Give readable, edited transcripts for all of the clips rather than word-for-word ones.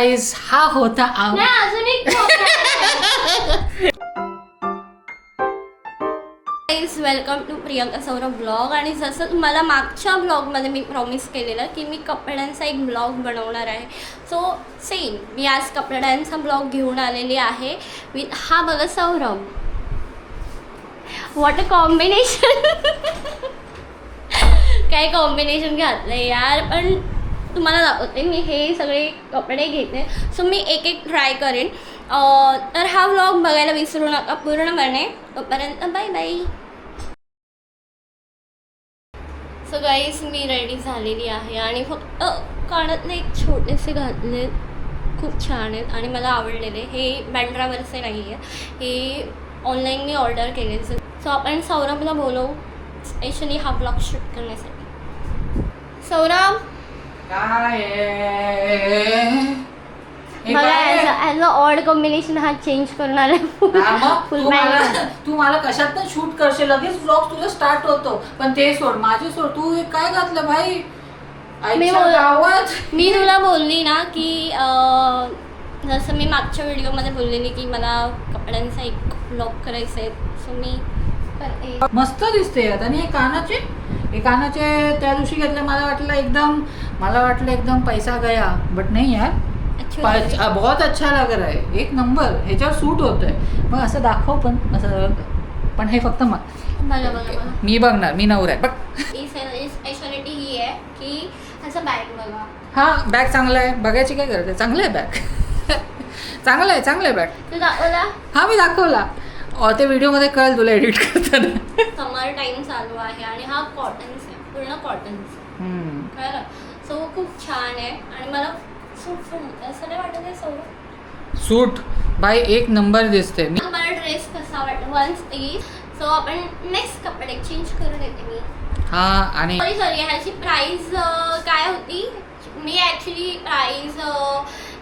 हा होता अजून एक welcome to Priyanka Saurabh blog. आणि जसं तुम्हाला मागच्या ब्लॉगमध्ये मी प्रॉमिस केलेलं की मी कपड्यांचा एक ब्लॉग बनवणार आहे, सो सेम मी आज कपड्यांचा ब्लॉग घेऊन आलेली आहे विथ हा बघा सौरभ. What a combination. काय कॉम्बिनेशन घातलं आहे यार. पण तुम्हाला दाखवते मी हे सगळे कपडे घेते, सो मी एक एक ट्राय करेन. तर हा व्लॉग बघायला विसरू नका पूर्णपणे. तोपर्यंत बाय बाय. सो गाईस मी रेडी झालेली आहे आणि फक्त कानातले एक छोटेसे घातले, खूप छान आहेत आणि मला आवडलेले. हे बँड्रावरचे नाही आहे, हे ऑनलाईन मी ऑर्डर केले. सो आपण सौरभला बोलवू स्पेशली हा ब्लॉग शूट करण्यासाठी. Saurabh as a odd combination हा चेंज करणार आहे. तू मला कशात पण शूट करशील, लगेच ब्लॉग तुला स्टार्ट होतो. पण ते सोड, माझे सोड, तू काय घातलं भाई गावात. मी तुला बोलली ना की जसं मी मागच्या व्हिडिओमध्ये बोललेली की मला कपड्यांचा एक ब्लॉग करायचा आहे, सो मी मस्त दिसते यात. आणि हे कानाचे त्या दिवशी घेतले, मला वाटलं एकदम पैसा गया, बट नाही यार, बहुत अच्छा लग रहा है, एक नंबर. ह्याच्यावर सूट होत आहे. मग असं दाखव पण असं, पण हे फक्त मी बघणार, मी नवरा आहे बघ. स्पेशालिटी ही आहे की असं बॅग बघा. हा बॅग चांगला आहे, बघायची काय गरज आहे, चांगलं आहे बॅग. चांगलं आहे बॅग. तू दाखवला? हा मी दाखवला. ते व्हिडिओमध्ये कळेल तुला एडिट करताना. समर टाइम चालू आहे आणि हा कॉटन्स आहे, पूर्ण कॉटन्स कळलं. सो खूप छान आहे आणि मला सूट असं नाही वाटत आहे. सूट बाय एक नंबर दिसते. मला ड्रेस कसा वाटला वन्स प्लीज. सो आपण नेक्स्ट कपडे चेंज करून येते मी. हा आणि सॉरी ह्याची प्राईस काय होती. मी ॲक्च्युली प्राईस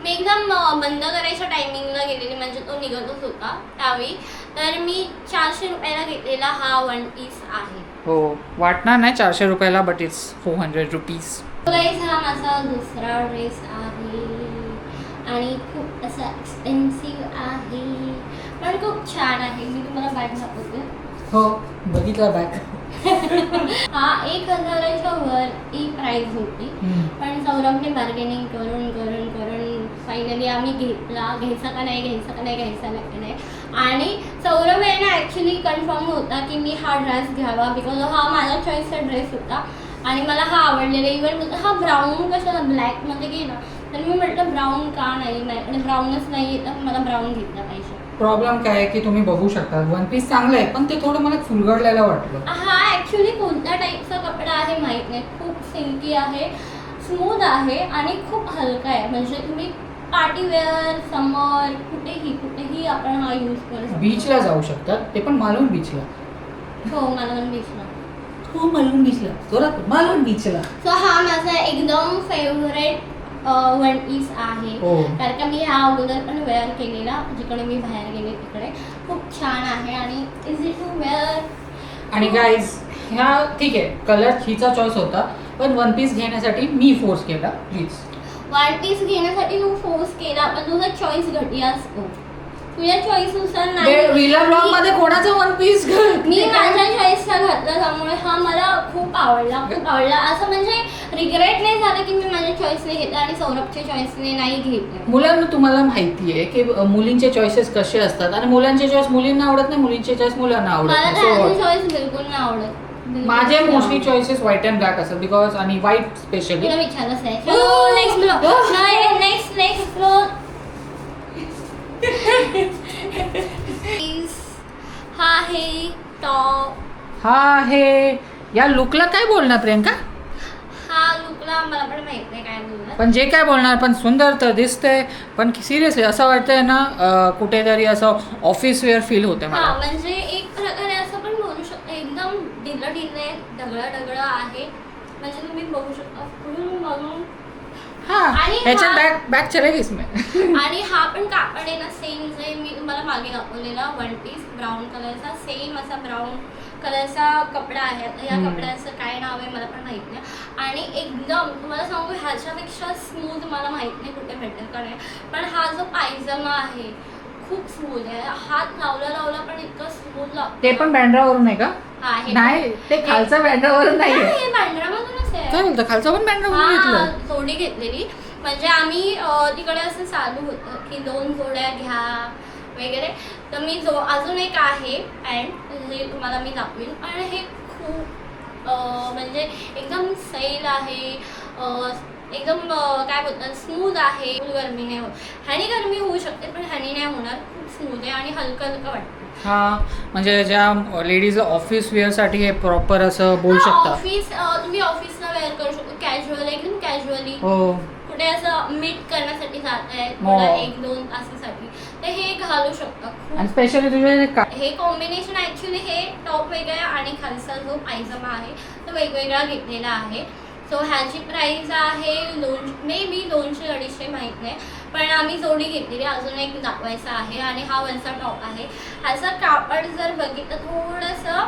मी एकदम बंद करायच्या टायमिंगला गेलेली, म्हणजे तो निघतच होता त्यावेळी. तर मी 400 रुपयाला घेतलेला हा वन पीस आहे. हो वाटणार नाही 400 रुपयाला, बट इट्स 400 रुपीज. हा माझा दुसरा ड्रेस आहे आणि खूप असा एक्सपेन्सिव्ह आहे, पण खूप छान आहे. मी तुम्हाला बॅग दाखवते. हो बघितला बॅग. हा 1000च्या वर ही प्राइस होती, पण सौरभने बार्गेनिंग करून करून करून फायनली आम्ही घ्यायचा का नाही. आणि सौरभ आहे ना ॲक्च्युली कन्फर्म होता की मी हा ड्रेस घ्यावा, बिकॉज हा माझा चॉईसचा ड्रेस होता आणि मला हा आवडलेला. इव्हन हा ब्राऊन कशाला ब्लॅकमध्ये घे ना, तर मी म्हटलं ब्राऊन का नाही, आणि ब्राऊनच नाही तर मला ब्राऊन घेतला पाहिजे. प्रॉब्लेम काय आहे की तुम्ही बघू शकता वन पीस चांगलं आहे, पण ते थोडं मला फुलगडलेलं वाटलं. हा ॲक्च्युली कोणत्या टाईपचा कपडा आहे माहीत नाही. खूप सिल्की आहे, स्मूथ आहे आणि खूप हलका आहे. म्हणजे तुम्ही पार्टीवेअर, समर, कुठेही आपण हा यूज करू शकतो. बीचला जाऊ शकतात, ते पण मालवण बीचला. हो मालवण बीचला. मालवण बीचला. सो हा माझा एकदम फेवरेट वन पीस आहे, कारण का मी ह्या अगोदर पण वेअर केलेला जिकडे मी बाहेर गेले तिकडे. खूप छान आहे आणि इझी टू वेअर. आणि गाईज ह्या ठीक आहे, कलर हिचा चॉईस होता, पण वन पीस घेण्यासाठी मी फोर्स केला. प्लीज वन पीस घेण्यासाठी तू फोर्स केला, पण तुझा चॉईस घटिया असतो. तुझ्या चॉईसनुसार नाही. रीला ब्लॉग मध्ये कोणाचा वन पीस मी माझ्या चॉईसचा घातला, त्यामुळे हा मला खूप आवडला. असं म्हणजे रिग्रेट नाही झालं की मी माझ्या चॉईसने घेतला आणि सौरभच्या चॉईसने नाही घेतलं. मुलांना तुम्हाला माहिती आहे की मुलींचे चॉईसेस कसे असतात, आणि मुलांचे चॉईस मुलींना आवडत नाही, मुलींचे चॉईस मुलांना आवडत नाही. मला चॉईस बिलकुल नाही आवडत. माझे mostly choices white and black असतात, बिकॉज आणि व्हाईट स्पेशली. तुला विचारलंच आहे. चलो नेक्स्ट ब्लॉग. नाही नेक्स्ट ब्लॉग. हा आहे टॉप. हा आहे. या लुकला काय बोलणार प्रियंका? हा लुकला मला पण माहित नाही काय बोलणार, पण जे काय बोलणार, पण सुंदर तर दिसतंय. पण सिरियसली असं वाटतंय ना कुठेतरी असं ऑफिस वेअर फील होते मला. म्हणजे एक प्रकारे असं पण बोलू शकतो, एकदम ढिलं ढगळं आहे. म्हणजे तुम्ही बघू शकता पुढून बघून. आणि ह्याच्यात बॅग चलेगी इसमें. आणि हा पण कापड आहे ना सेम जे मी तुम्हाला मागे दाखवलेला वन पीस ब्राऊन कलरचा, सेम असा ब्राऊन कलरचा कपडा आहे. या कपड्याचं काय नाव आहे मला पण माहित नाही. आणि एकदम तुम्हाला सांगू ह्याच्यापेक्षा स्मूथ मला माहित नाही कुठे भेटेल का नाही. पण हा जो पायजमा आहे खूप स्मूथ आहे. हात लावला पण इतकं स्मूथ लागतं. ते पण बँड्रावरून आहे का? नाही ते खालचा बँड्रावरून नाही आहे. हे बँड्रामधूनच आहे. काय बोलतो खालचा पण बँड्रावरून घेतलं? जोडी घेतलेली. म्हणजे आम्ही तिकडे असं चालू होतं की 2 जोड्या घ्या वगैरे. तर मी अजून एक आहे पॅन्ट जे तुम्हाला मी दाखवीन. पण हे खूप म्हणजे एकदम सैल आहे. एकदम काय बोलतात स्मूथ आहे. गरमी नाही होत. ह्यानी गरमी होऊ शकते पण ह्यानी नाही होणार. खूप स्मूथ आहे आणि हलकं हलकं वाटतं. हा म्हणजे ज्या लेडीज ऑफिस वेअरसाठी हे प्रॉपर असं बोलू शकता. ऑफिस तुम्ही ऑफिसला वेअर करू शकतो. कॅज्युअल एकदम कॅज्युअली. हो. कुठे असं मीट करण्यासाठी जात आहे हो. 1-2 तासासाठी तर हे घालू शकता. आणि स्पेशली तुझे हे कॉम्बिनेशन ॲक्च्युली हे टॉप वेगळं आहे आणि खालचा जो पायजमा आहे तो वेगवेगळा घेतलेला आहे. सो ह्याची प्राईस आहे मे बी 200-250 माहीत नाही. पण आम्ही जोडी घेतलेली. अजून एक दाखवायचा आहे. आणि हा वरचा टॉप आहे. ह्याचं कापड जर बघितलं थोडंसं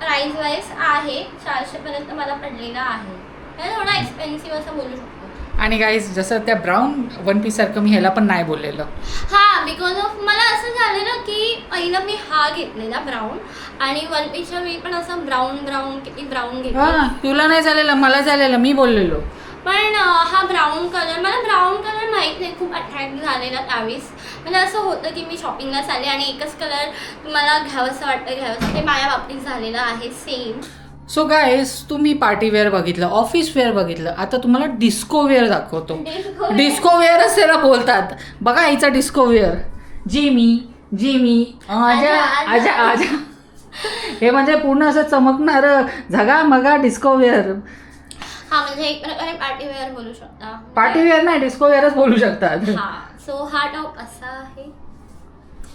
प्राईस वाईज आहे 400पर्यंत मला पडलेला आहे. तर थोडा एक्सपेन्सिव्ह असं बोलू शकतो. आणि गाईज जसं त्या ब्राऊन वन पीस सारखं मी ह्याला पण नाही बोललेलं. बिकॉज ऑफ मला असं झालेलं की पहिलं मी हा घेतलेला ब्राऊन आणि वन पीसच्या मी पण असं ब्राऊन किती ब्राऊन घेतला. तुला नाही झालेलं मला झालेलं मी बोललेलो. पण हा ब्राऊन कलर मला ब्राऊन कलर माहीत नाही खूप अट्रॅक्ट झालेला त्यावेळेस. म्हणजे असं होतं की मी शॉपिंगला चालले आणि एकच कलर तुम्हाला घ्यावंसं वाटतं ते माझ्या बाबतीत झालेलं आहे सेम. सो गाईज तुम्ही पार्टी वेअर बघितलं ऑफिस वेअर बघितलं आता तुम्हाला डिस्को वेअर दाखवतो. डिस्को वेअरच त्याला बोलतात. बघा हिचा डिस्को वेअर जिमी आजा आजा आजा हे म्हणजे पूर्ण असं चमकणार झगामगा डिस्को वेअर. म्हणजे एक प्रकारे पार्टी वेअर बोलू शकता. पार्टी वेअर नाही डिस्को वेअरच बोलू शकतात. सो हा टॉप असा आहे.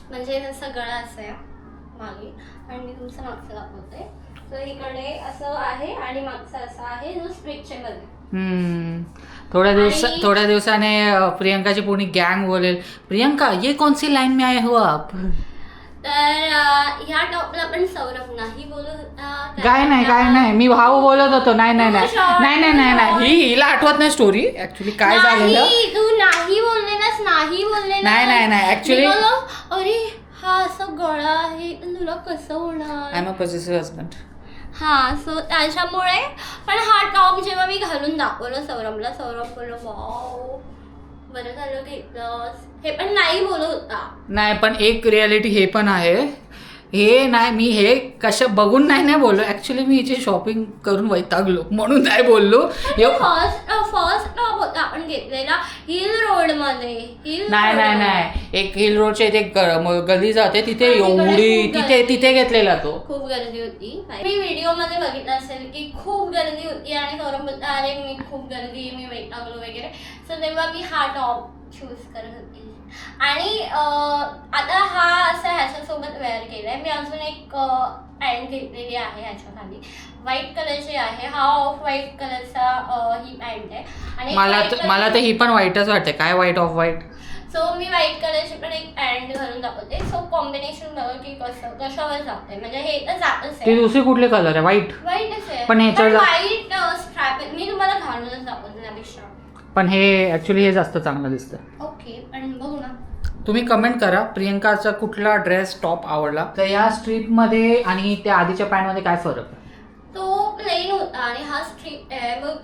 म्हणजे त्याचा गळा असा आहे मागे आणि मी तुमचं मागचं दाखवते. तर इकडे असं आहे आणि मागचा असा आहे जो स्ट्रेचेबल आहे. थोड्या दिवसाने प्रियंकाची पूर्ण गँग बोलेल प्रियंका ये कौन सी लाइन में आए हो आप. तर ह्या टॉपला पण सौरभ नाही बोलत होता. काय नाही मी भाऊ बोलत होतो. नाही हिला आठवत नाही स्टोरी ऍक्च्युली काय झालेलं. तू नाही बोललेलास नाही ऍक्च्युली अरे हा असं गळा आहे तुला कसं होणार. I am a possessive husband. So त्याच्यामुळे पण हा टॉप जेव्हा मी घालून दाखवलं सौरभला सौरभ बोललो वाव बरं झालं घेतलं. हे पण नाही बोलत होता. नाही पण एक रियालिटी हे पण आहे. हे नाही मी हे कशा बघून नाही बोललो ऍक्च्युली मी हिची शॉपिंग करून वैतागलो म्हणून नाही बोललो. फर्स्ट टॉप होता आपण घेतलेला हिल रोड मध्ये. नाही एक हिल रोडच्या इथे गली जाते तिथे एवढी तिथे घेतलेला तो. खूप गर्दी होती. मी व्हिडिओ मध्ये बघितलं असेल की खूप गर्दी होती आणि सौरभ बोलता अरे मी खूप गर्दी मी वैतागलो वगैरे. सो तेव्हा मी हा टॉप चूज करत होती. आणि आता हा असं ह्याच्यासोबत वेअर केलाय. मी अजून एक पॅन्ट घेतलेली आहे ह्याच्या खाली व्हाईट कलरची आहे. हा ऑफ व्हाईट कलरचा ही पॅन्ट आहे. आणि मला तर ही पण व्हाईटच वाटते. काय व्हाईट ऑफ व्हाईट. सो मी व्हाईट कलरची पण एक पॅन्ट घालून दाखवते. सो कॉम्बिनेशन बघा की कशावर जाते. म्हणजे हे तर जातच आहे. दुसरी कुठले कलर आहे व्हाईटच आहे पण व्हाईट स्ट्रॅप मी तुम्हाला घालूनच दाखवते त्यापेक्षा. पण हे ऍक्च्युली हे जास्त चांगलं दिसतं. ओके पण बघू ना. तुम्ही कमेंट करा प्रियंकाचा कुठला ड्रेस टॉप आवडला. तर या स्ट्रीप मध्ये आणि त्या आधीच्या पॅन्ट मध्ये काय फरक. तो प्लेन होता आणि हा स्ट्रीप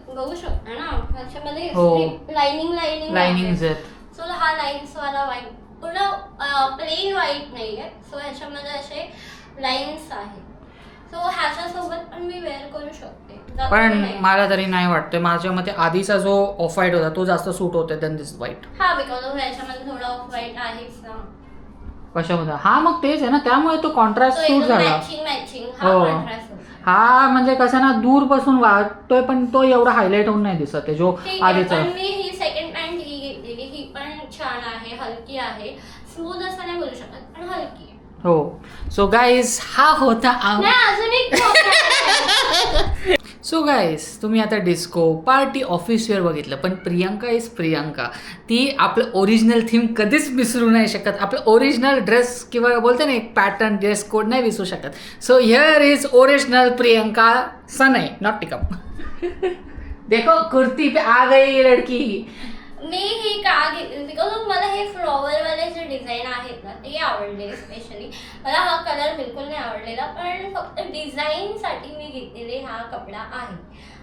बघू शकता ना ह्याच्यामध्ये लाइनिंग सो हा लाईन्स वाला व्हाईट पूर्ण प्लेन व्हाईट नाहीये. सो ह्याच्यामध्ये असे लाईन्स आहेत. सो ह्याच्यासोबत पण मी वेअर करू शकते. पण मला तरी नाही वाटतं. माझ्या मते आधीचा जो ऑफ व्हाईट होता तो जास्त सूट होते than this white. Because of ह्याच्यामध्ये थोडा ऑफ व्हाईट आहेच ना. कशामध्ये मग तेच आहे ना त्यामुळे तो कॉन्ट्रास्ट सूट झाला. म्हणजे कसं ना दूर पासून वाटतोय पण तो एवढा हायलाइट होऊन नाही दिसत आहे जो आधीचा. मी ही सेकंड पॅन्ट ही घेतलेली ही पण छान आहे हलकी आहे. स्मूथ असं नाही बोलू शकत पण हलकी आहे. हो. सो गाईज हा होता सो गाईस, तुम्ही आता डिस्को पार्टी ऑफिसवेअर बघितलं, पण प्रियांका इज प्रियांका. ती आपलं ओरिजिनल थीम कधीच विसरू नाही शकत. आपलं ओरिजिनल ड्रेस किंवा बोलते ना एक पॅटर्न ड्रेस कोड नाही विसरू शकत. So here is original Priyanka सनई, नॉट टिकअप. देखो कुर्ती पे आ गई लड़की. मी ही का घेतली बिकॉज मला हे फ्लॉवरवाले जे डिझाईन आहेत ना ते आवडले. स्पेशली मला हा कलर बिलकुल नाही आवडलेला, पण फक्त डिझाईनसाठी मी घेतलेले हा कपडा आहे.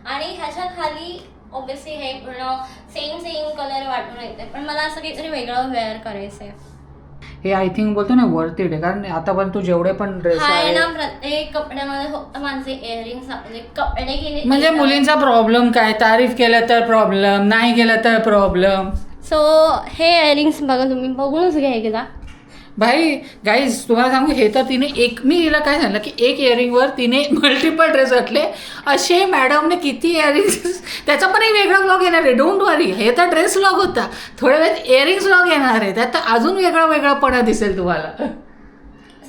आणि ह्याच्या खाली ऑब्विसली हे पूर्ण सेम कलर वाटून येते, पण मला असं काहीतरी वेगळं वेअर करायचं आहे. हे आय थिंक बोलतो ना वर्थ इट आहे, कारण आतापर्यंत तू जेवढे पण ड्रेस आहे ना प्रत्येक कपड्यामध्ये फक्त माझे इयरिंग्स म्हणजे कपडे गेले म्हणजे मुलींचा प्रॉब्लेम काय, तारीफ केलं तर प्रॉब्लेम, नाही केलं तर प्रॉब्लेम. सो हे इयरिंग्स बघा तुम्ही बघूनच घ्या एकदा. भाई गाईज तुम्हाला सांगू, हे तर तिने मी हिला काय सांगितलं की एक इयरिंगवर तिने मल्टिपल ड्रेस घातले. असे मॅडमने किती इयरिंग्स, त्याचा पण एक वेगळा ब्लॉग येणार आहे, डोंट वरी. हे तर ड्रेस ब्लॉग होता, थोड्या वेळात इयरिंग्स ब्लॉग येणार आहे, त्यात तर अजून वेगळापणा दिसेल तुम्हाला.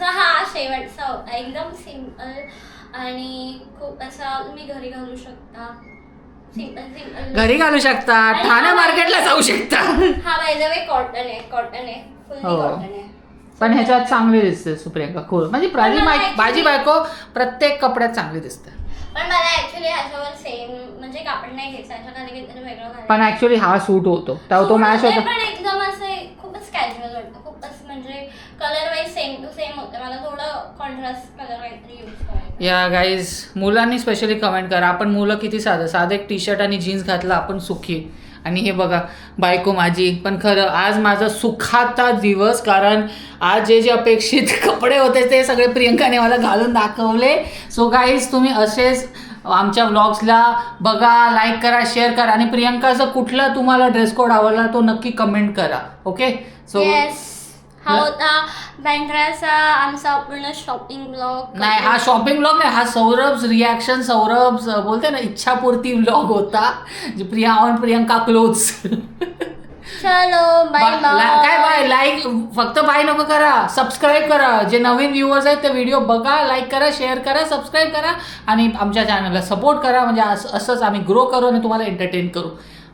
हा शेवटचा होता, एकदम सिम्पल आणि खूप असा तुम्ही घरी घालू शकता. सिम्पल घरी घालू शकता, ठाणे मार्केटला जाऊ शकता. हा बाय द वे कॉटन आहे फुल्ली हो. कॉटन आहे. पण ह्याच्यात चांगली दिसते सुप्रियंका खूप, म्हणजे माझी बायको प्रत्येक कपड्यात चांगली दिसते. पण मला ऍक्च्युली ह्याच्यावर सेम म्हणजे कापड नाही घ्यायचं, ह्याच्या खाली काहीतरी वेगळं घालायचं. पण ऍक्च्युली हा सूट होतो, तो मॅच होतो. पण एकदम असं खूपच कॅज्युअल वाटतं, खूपच म्हणजे colour wise same to same होतं. मला थोडं कॉन्ट्रास्ट कलर काहीतरी यूज करायचं. या गाईज, मुलांनी स्पेशली कमेंट करा, आपण मुलं किती साधं एक टी शर्ट आणि जीन्स घातलं आपण सुखी. आणि हे बघा बायको माझी, पण खरं आज माझा सुखाचा दिवस, कारण आज जे अपेक्षित कपडे होते ते सगळे प्रियंकाने मला घालून दाखवले. सो गाईज, तुम्ही असेच आमच्या व्लॉग्सला बघा, लाईक करा, शेअर करा, आणि प्रियंकाचा कुठला तुम्हाला ड्रेस कोड आवडला तो नक्की कमेंट करा. ओके, सो हा होता बँड्राचा आमचा पूर्ण शॉपिंग ब्लॉग. नाही, हा शॉपिंग ब्लॉग नाही, हा सौरभ रिॲक्शन, सौरभ बोलते ना इच्छापूर्ती ब्लॉग होता, जे प्रियंका क्लोथ्स. चलो बाय काय बाय, लाईक फक्त बाय नको करा, सबस्क्राईब करा. जे नवीन व्ह्युअर्स आहेत ते व्हिडिओ बघा, लाईक करा, शेअर करा, सबस्क्राईब करा, आणि आमच्या चॅनलला सपोर्ट करा, म्हणजे असंच आम्ही ग्रो करू आणि तुम्हाला एंटरटेन करू.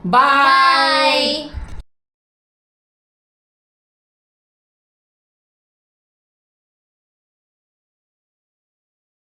बाय.